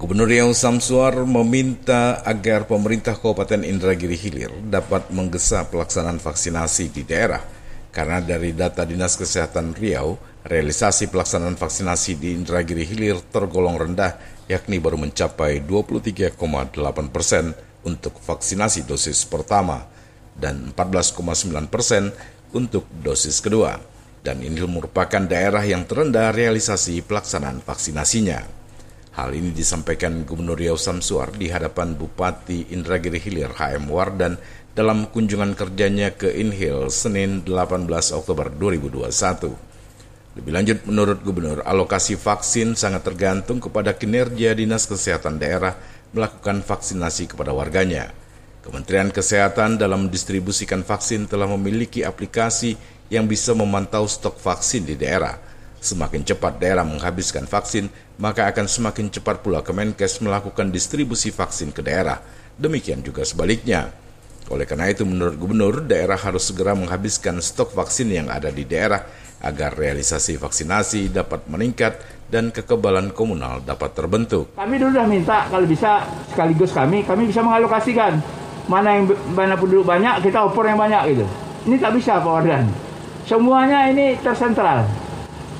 Gubernur Riau Samsuar meminta agar pemerintah Kabupaten Indragiri Hilir dapat menggesa pelaksanaan vaksinasi di daerah. Karena dari data Dinas Kesehatan Riau, realisasi pelaksanaan vaksinasi di Indragiri Hilir tergolong rendah, yakni baru mencapai 23,8% untuk vaksinasi dosis pertama dan 14,9% untuk dosis kedua. Dan ini merupakan daerah yang terendah realisasi pelaksanaan vaksinasinya. Hal ini disampaikan Gubernur Riau Samsuar di hadapan Bupati Indragiri Hilir HM Wardan dalam kunjungan kerjanya ke Inhil Senin 18 Oktober 2021. Lebih lanjut, menurut Gubernur, alokasi vaksin sangat tergantung kepada kinerja Dinas Kesehatan daerah melakukan vaksinasi kepada warganya. Kementerian Kesehatan dalam mendistribusikan vaksin telah memiliki aplikasi yang bisa memantau stok vaksin di daerah. Semakin cepat daerah menghabiskan vaksin, maka akan semakin cepat pula Kemenkes melakukan distribusi vaksin ke daerah. Demikian juga sebaliknya. Oleh karena itu, menurut Gubernur, daerah harus segera menghabiskan stok vaksin yang ada di daerah agar realisasi vaksinasi dapat meningkat dan kekebalan komunal dapat terbentuk. Kami dulu sudah minta kalau bisa sekaligus kami bisa mengalokasikan mana penduduk banyak, kita oper yang banyak gitu. Ini tak bisa Pak Wardan. Semuanya ini tersentral.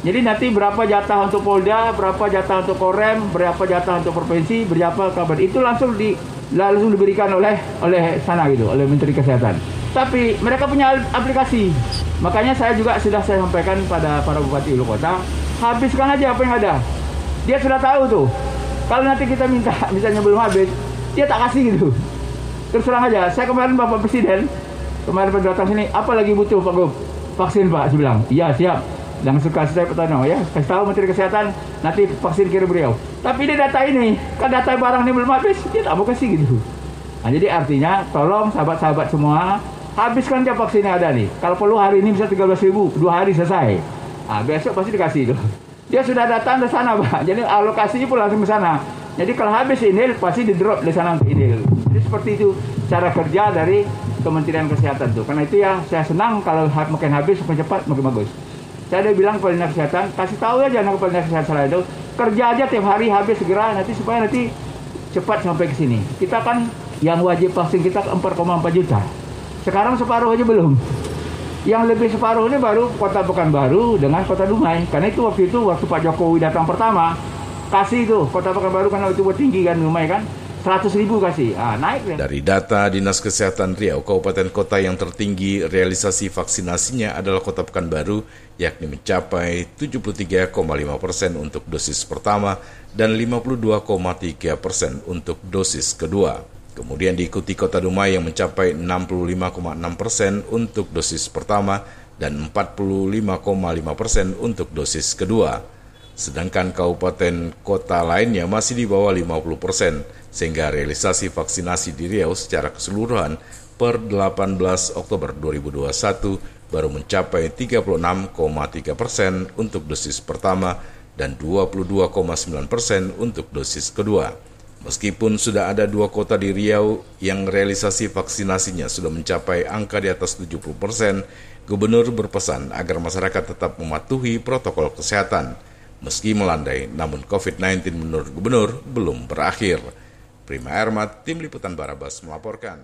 Jadi nanti berapa jatah untuk Polda, berapa jatah untuk Korem, berapa jatah untuk provinsi, berapa kabar itu langsung diberikan oleh sana gitu, oleh Menteri Kesehatan. Tapi mereka punya aplikasi. Makanya saya sampaikan pada para bupati ibu kota, habiskan aja apa yang ada. Dia sudah tahu tuh. Kalau nanti kita minta misalnya belum habis, dia tak kasih gitu. Terus terang aja, saya kemarin Bapak Presiden pada datang sini, apa lagi butuh Pak Gub? Vaksin Pak, saya bilang. Iya siap. Langsung kasih saya pertanyaan, ya, kasih tahu Menteri Kesehatan, nanti vaksin kirim beliau. Tapi dia data ini, kan data barang ini belum habis, dia tak mau kasih gitu. Nah, jadi artinya, tolong sahabat-sahabat semua, habiskan aja vaksin yang ada nih. Kalau perlu hari ini bisa 13.000, 2 hari selesai. Nah, besok pasti dikasih itu. Dia sudah datang ke sana, Pak. Jadi alokasinya pun langsung ke sana. Jadi kalau habis ini, pasti di-drop di sana untuk ini. Jadi seperti itu cara kerja dari Kementerian Kesehatan tuh. Karena itu ya, saya senang kalau makin habis, makin cepat, makin bagus. Saya udah bilang kepada Dinas Kesehatan, kasih tahu aja kepada Dinas Kesehatan itu, kerja aja tiap hari habis segera supaya nanti cepat sampai ke sini. Kita kan yang wajib vaksin kita 4,4 juta. Sekarang separuh aja belum. Yang lebih separuh ini baru Kota Pekanbaru dengan Kota Dumai. Karena itu waktu Pak Jokowi datang pertama, kasih itu Kota Pekanbaru karena itu tinggi kan Dumai kan. 100.000 kasih, naik. Dari data Dinas Kesehatan Riau, kabupaten kota yang tertinggi realisasi vaksinasinya adalah Kota Pekanbaru, yakni mencapai 73,5% untuk dosis pertama dan 52,3% untuk dosis kedua. Kemudian diikuti Kota Dumai yang mencapai 65,6% untuk dosis pertama dan 45,5% untuk dosis kedua. Sedangkan kabupaten kota lainnya masih di bawah 50%, sehingga realisasi vaksinasi di Riau secara keseluruhan per 18 Oktober 2021 baru mencapai 36,3% untuk dosis pertama dan 22,9% untuk dosis kedua. Meskipun sudah ada 2 kota di Riau yang realisasi vaksinasinya sudah mencapai angka di atas 70%, Gubernur berpesan agar masyarakat tetap mematuhi protokol kesehatan. Meski melandai, namun COVID-19 menurut Gubernur belum berakhir. Prima Ermat, Tim Liputan Barabas melaporkan.